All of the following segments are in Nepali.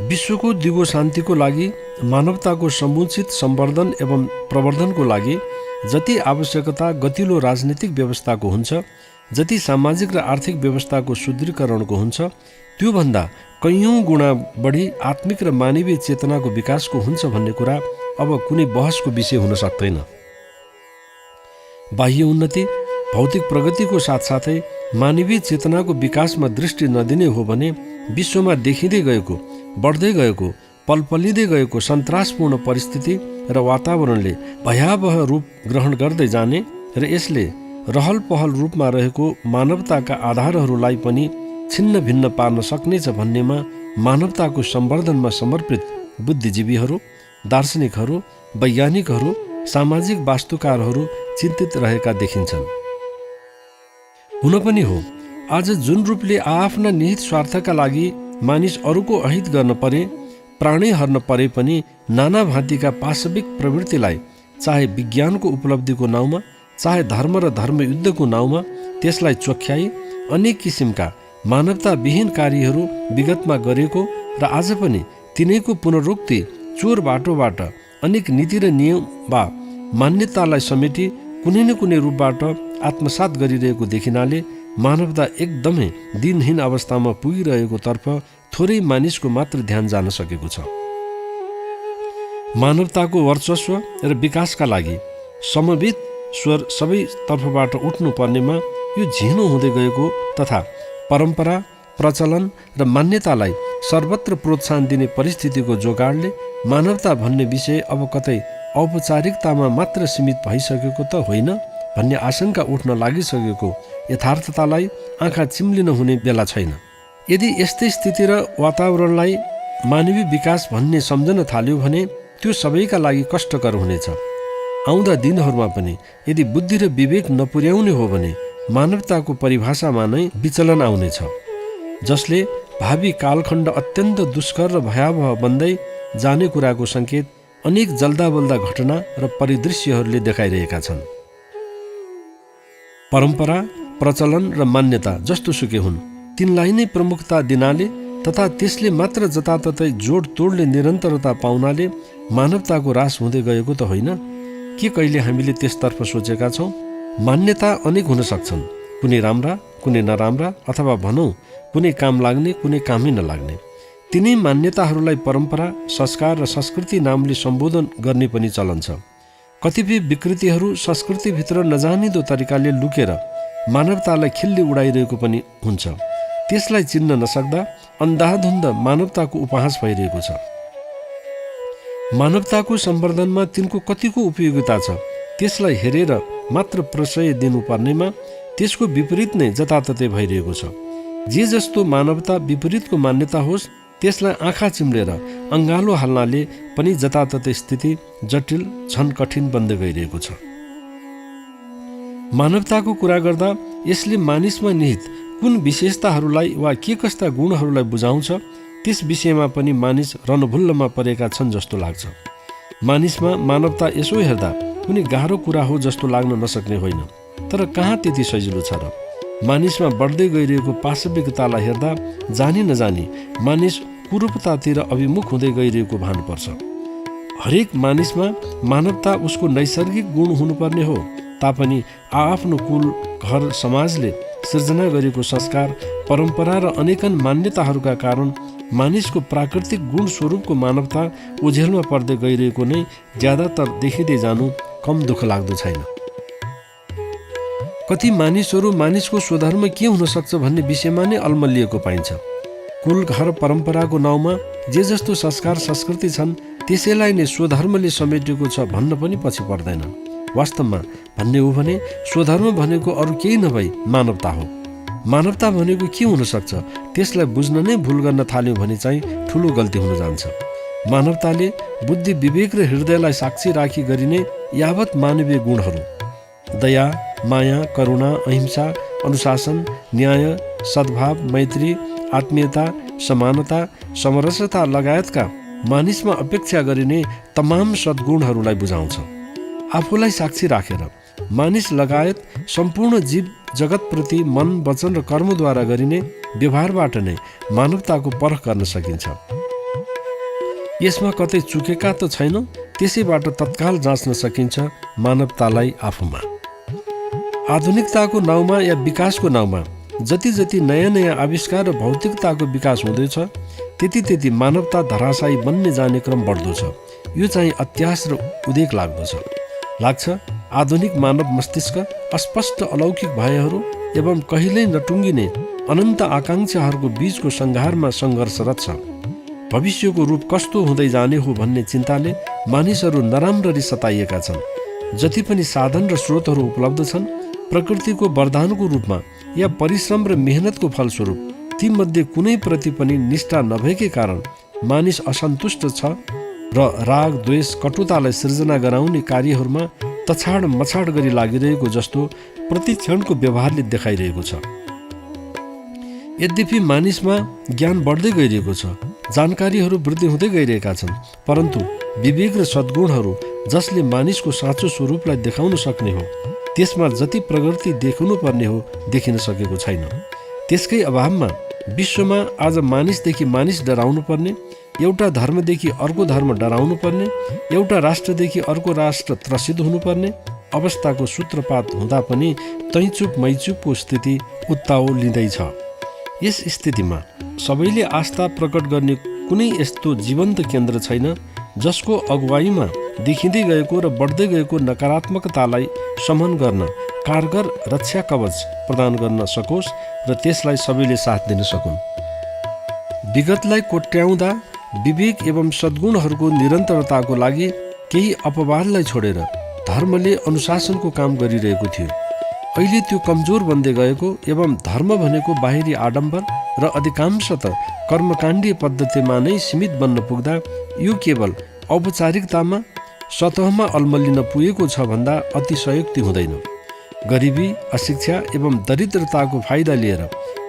विश्वको दिगो शान्तिको लागि, मानवताको समुचित सम्वर्धन एवं प्रवर्धनको लागि जति आवश्यकता गतिलो राजनीतिक व्यवस्थाको हुन्छ, जति सामाजिक र आर्थिक व्यवस्थाको सुदृढीकरणको हुन्छ, त्योभन्दा कैयौँ गुणा बढी आत्मिक र मानवीय चेतनाको विकासको हुन्छ भन्ने कुरा अब कुनै बहसको विषय हुन सक्दैन। बाह्य उन्नति, भौतिक प्रगतिको साथसाथै मानवीय चेतनाको विकासमा दृष्टि नदिने हो भने विश्वमा देखिँदै गएको, बढ्दै गएको, पलपलिँदै गएको सन्तासपूर्ण परिस्थिति र वातावरणले भयावह रूप ग्रहण गर्दै जाने र यसले रहल पहल रूपमा रहेको मानवताका आधारहरूलाई पनि छिन्न भिन्न पार्न सक्नेछ भन्नेमा मानवताको सम्वर्धनमा समर्पित बुद्धिजीवीहरू, दार्शनिकहरू, वैज्ञानिकहरू, सामाजिक वास्तुकारहरू चिन्तित रहेका देखिन्छन्। हुन पनि हो, आज जुन रूपले आफ्ना निहित स्वार्थका लागि मानिस अरूको अहित गर्न परे, प्राणै हर्न परे पनि नाना भाँतीका पाशविक प्रवृत्तिलाई चाहे विज्ञानको उपलब्धिको नाउँमा, चाहे धर्म र धर्मयुद्धको नाउँमा त्यसलाई चोख्याई अनेक किसिमका मानवताविहीन कार्यहरू विगतमा गरेको र आज पनि तिनैको पुनरुक्ति चोर बाटोबाट अनेक नीति र नियम वा मान्यतालाई समेटी कुनै न कुनै रूपबाट आत्मसात गरिरहेको देखिनाले मानवता एकदमै दिनहीन अवस्थामा पुगिरहेको तर्फ थोरै मानिसको मात्र ध्यान जान सकेको छ। मानवताको वर्चस्व र विकासका लागि समवेत स्वर सबै तर्फबाट उठ्नु पर्नेमा यो झिनो हुँदै गएको तथा परम्परा, प्रचलन र मान्यतालाई सर्वत्र प्रोत्साहन दिने परिस्थितिको जोगाडले मानवता भन्ने विषय अब कतै औपचारिकतामा मात्र सीमित भइसकेको त होइन भन्ने आशंका उठ्न लागिसकेको यथार्थतालाई आँखा चिम्लिन हुने बेला छैन। यदि यस्तै स्थिति र वातावरणलाई मानवीय विकास भन्ने सम्झन थाल्यो भने त्यो सबैका लागि कष्टकर हुनेछ। आउँदा दिनहरूमा पनि यदि बुद्धि र विवेक नपुर्याउने हो भने मानवताको परिभाषामा नै विचलन आउनेछ, जसले भावी कालखण्ड अत्यन्त दुष्कर र भयावह बन्दै जाने कुराको सङ्केत अनेक जल्दाबल्दा घटना र परिदृश्यहरूले देखाइरहेका छन्। परम्परा, प्रचलन र मान्यता जस्तो सुकै हुन्, तिनलाई नै प्रमुखता दिनाले तथा त्यसले मात्र जताततै जोड तोडले निरन्तरता पाउनाले मानवताको ह्रास हुँदै गएको त होइन? के कहिले हामीले त्यसतर्फ सोचेका छौँ? मान्यता अनेक हुन सक्छन्, कुनै राम्रा, कुनै नराम्रा, अथवा भनौँ कुनै काम लाग्ने, कुनै कामै नलाग्ने। तिनै मान्यताहरूलाई परम्परा, संस्कार र संस्कृति नामले सम्बोधन गर्ने पनि चलन छ। कतिपय विकृतिहरू संस्कृतिभित्र नजानिदो तरिकाले लुकेर मानवतालाई खिल्ली उडाइरहेको पनि हुन्छ। त्यसलाई चिन्न नसक्दा अन्धाधुन्द मानवताको उपहास भइरहेको छ। मानवताको सम्वर्धनमा तिनको कतिको उपयोगिता छ त्यसलाई हेरेर मात्र प्रश्रय दिनुपर्नेमा त्यसको विपरीत नै जताततै भइरहेको छ। जे जस्तो मानवता विपरीतको मान्यता होस् त्यसलाई आँखा चिम्लेर अँगालो हाल्नाले पनि जताततै स्थिति जटिल, झन कठिन बन्दै गइरहेको छ। मानवताको कुरा गर्दा यसले मानिसमा निहित कुन विशेषताहरूलाई वा के कस्ता गुणहरूलाई बुझाउँछ त्यस विषयमा पनि मानिस रणभुल्लमा परेका छन् जस्तो लाग्छ। मानिसमा मानवता यसो हेर्दा कुनै गाह्रो कुरा हो जस्तो लाग्न नसक्ने होइन, तर कहाँ त्यति सजिलो छ र? मानिसमा बढ्दै गइरहेको पाशविकतालाई हेर्दा जानी नजानी मानिस कुरूपतातिर अभिमुख हुँदै गइरहेको भान पर्छ। हरेक मानिसमा मानवता उसको नैसर्गिक गुण हुनुपर्ने हो तापनि आआफ्नो कुल, घर, समाजले सिर्जना गरेको संस्कार, परम्परा र अनेकन मान्यताहरूका कारण मानिसको प्राकृतिक गुण स्वरूपको मानवता ओझेलमा पर्दै गइरहेको नै ज्यादातर देखिँदै जानु कम दुःख लाग्दो छैन। कति मानिसहरू मानिसको स्वधर्म के हुन सक्छ भन्ने विषयमा नै अल्मलिएको पाइन्छ। कुल, घर, परम्पराको नाउँमा जे जस्तो संस्कार संस्कृति छन् त्यसैलाई नै स्वधर्मले समेटेको छ भन्न पनि पछि पर्दैन। वास्तवमा भन्ने हो भने स्वधर्म भनेको अरू केही नभई मानवता हो। मानवता भनेको के हुन सक्छ त्यसलाई बुझ्न नै भुल गर्न थाल्यो भने चाहिँ ठुलो गल्ती हुन जान्छ। मानवताले बुद्धि, विवेक र हृदयलाई साक्षी राखी गरिने यावत मानवीय गुणहरू दया, माया, करुणा, अहिंसा, अनुशासन, न्याय, सद्भाव, मैत्री, आत्मीयता, समानता, समरसता लगायतका मानिसमा अपेक्षा गरिने तमाम सद्गुणहरूलाई बुझाउँछ। आफूलाई साक्षी राखेर मानिस लगायत सम्पूर्ण जीव जगतप्रति मन, वचन र कर्मद्वारा गरिने व्यवहारबाट नै मानवताको परख गर्न सकिन्छ। यसमा कतै चुकेका त छैनौँ, त्यसैबाट तत्काल जाँच्न सकिन्छ मानवतालाई आफूमा। आधुनिकताको नाउँमा या विकासको नाउँमा जति जति नयाँ नयाँ आविष्कार र भौतिकताको विकास हुँदैछ, त्यति त्यति मानवता धराशायी बन्ने जाने क्रम बढ्दो छ। यो चाहिँ अत्यास र उदेक लाग्छ। आधुनिक मानव मस्तिष्क अस्पष्ट अलौकिक भयहरू एवं कहिल्यै नटुङ्गिने अनन्त आकाङ्क्षाहरूको बीचको सङ्घारमा सङ्घर्षरत छ। भविष्यको रूप कस्तो हुँदै जाने हो भन्ने चिन्ताले मानिसहरू नराम्ररी सताइएका छन्। जति पनि साधन र स्रोतहरू उपलब्ध छन्, प्रकृतिको वरदानको रूपमा या परिश्रम र मेहनतको फलस्वरूप, तीमध्ये कुनै प्रति पनि निष्ठा नभएकै कारण मानिस असन्तुष्ट छ र राग, द्वेष, कटुतालाई सृजना गराउने कार्यहरूमा तछाड मछाड गरी लागिरहेको जस्तो प्रतिक्षणको व्यवहारले देखाइरहेको छ। यद्यपि मानिसमा ज्ञान बढ्दै गइरहेको छ, जानकारीहरू वृद्धि हुँदै गइरहेका छन्, परन्तु विवेक र सद्गुणहरू जसले मानिसको साँचो स्वरूपलाई देखाउन सक्ने हो, त्यसमा जति प्रगति देखिनु पर्ने हो देखिन सकेको छैन। त्यसकै अभावमा विश्वमा आज मानिसदेखि मानिस डराउनु पर्ने, एउटा धर्मदेखि अर्को धर्म डराउनु पर्ने, एउटा राष्ट्रदेखि अर्को राष्ट्र त्रसित हुनुपर्ने अवस्थाको सूत्रपात हुँदा पनि तैचुप मैचुपको स्थिति उत्ताओ लिँदैछ। यस स्थितिमा सबैले आस्था प्रकट गर्ने कुनै यस्तो जीवन्त केन्द्र छैन जसको अगुवाईमा देखिँदै गएको र बढ्दै गएको नकारात्मकतालाई शमन गर्न कारगर रक्षा कवच प्रदान गर्न सकोस् र त्यसलाई सबैले साथ दिन सकुन्। विगतलाई कोट्याउँदा विवेक एवं सद्गुणहरूको निरन्तरताको लागि केही अपवादलाई छोडेर धर्मले अनुशासनको काम गरिरहेको थियो। अहिले त्यो कमजोर बन्दै गएको एवं धर्म भनेको बाहिरी आडम्बर र अधिकांशतः कर्मकाण्डीय पद्धतिमा नै सीमित बन्न पुग्दा यो केवल औपचारिकतामा सतहमा अल्मलिन पुगेको छ भन्दा अतिशयोक्ति हुँदैन। गरिबी, अशिक्षा एवं दरिद्रताको फाइदा लिएर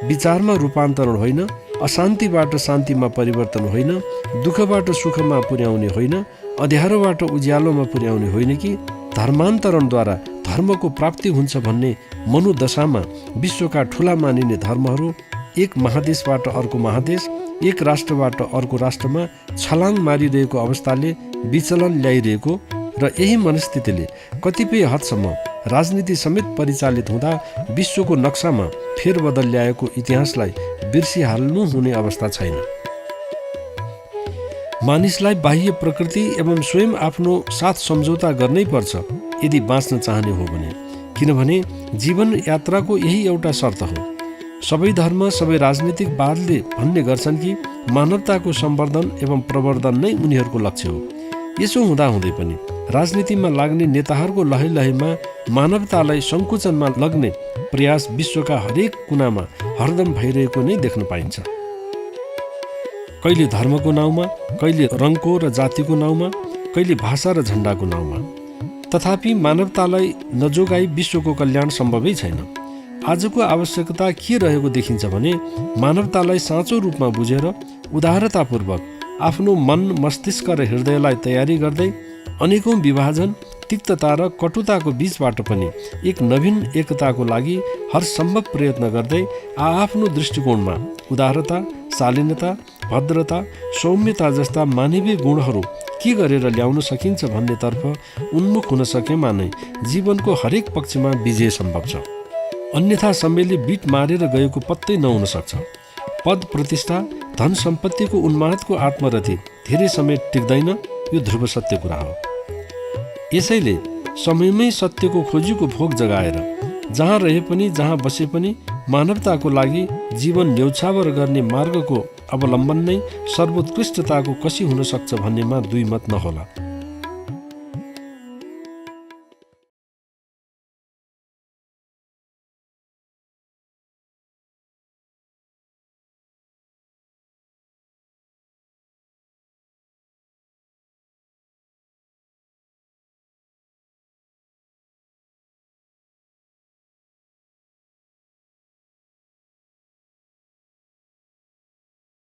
विचारमा रूपान्तरण होइन, अशान्तिबाट शान्तिमा परिवर्तन होइन, दुःखबाट सुखमा पुर्याउने होइन, अँध्यारोबाट उज्यालोमा पुर्याउने होइन कि धर्मान्तरणद्वारा धर्मको प्राप्ति हुन्छ भन्ने मनोदशामा विश्वका ठुला मानिने धर्महरू एक महादेशबाट अर्को महादेश, एक राष्ट्रबाट अर्को राष्ट्रमा छलाङ मारिरहेको अवस्थाले विचलन ल्याइरहेको र यही मनस्थितिले कतिपय हदसम्म राजनीति समेत परिचालित हुँदा विश्वको नक्सामा फेरबदल ल्याएको इतिहासलाई बिर्सिहाल्नु हुने अवस्था छैन। मानिसलाई बाह्य प्रकृति एवं स्वयं आफ्नो साथ सम्झौता गर्नै पर्छ यदि बाँच्न चाहने हो भने, किनभने जीवन यात्राको यही एउटा शर्त हो। सबै धर्म, सबै राजनीतिक वादले भन्ने गर्छन् कि मानवताको सम्वर्धन एवं प्रवर्धन नै उनीहरूको लक्ष्य हो। यसो हुँदाहुँदै पनि राजनीतिमा लाग्ने नेताहरूको लहै लहैमा मानवतालाई सङ्कुचनमा लग्ने प्रयास विश्वका हरेक कुनामा हरदम भइरहेको नै देख्न पाइन्छ। कहिले धर्मको नाउँमा, कहिले रङको र जातिको नाउँमा, कहिले भाषा र झन्डाको नाउँमा। तथापि मानवतालाई नजोगाई विश्वको कल्याण सम्भवै छैन। आजको आवश्यकता के रहेको देखिन्छ भने मानवतालाई साँचो रूपमा बुझेर उदारतापूर्वक आफ्नो मन, मस्तिष्क र हृदयलाई तयारी गर्दै अनेकौं विभाजन, तिक्तता र कटुताको बीचबाट पनि एक नवीन एकताको लागि हर सम्भव प्रयत्न गर्दै आआफ्नो दृष्टिकोणमा उदारता, शालीनता, भद्रता, सौम्यता जस्ता मानवीय गुणहरू के गरेर ल्याउन सकिन्छ भन्नेतर्फ उन्मुख हुन सकेमा नै जीवनको हरेक पक्षमा विजय सम्भव छ। अन्यथा सबैले बिट मारेर गएको पत्तै नहुन सक्छ। पद, प्रतिष्ठा, धन सम्पत्तिको उन्मादको आत्मरथी धेरै समय टिक्दैन, यो ध्रुव सत्य कुरा हो। यसैले समयमै सत्यको खोजीको भोग जगाएर जहाँ रहे पनि, जहाँ बसे पनि मानवताको लागि जीवन न्यौछावर गर्ने मार्गको अवलम्बन नै सर्वोत्कृष्टताको कसी हुन सक्छ भन्नेमा दुई मत नहोला।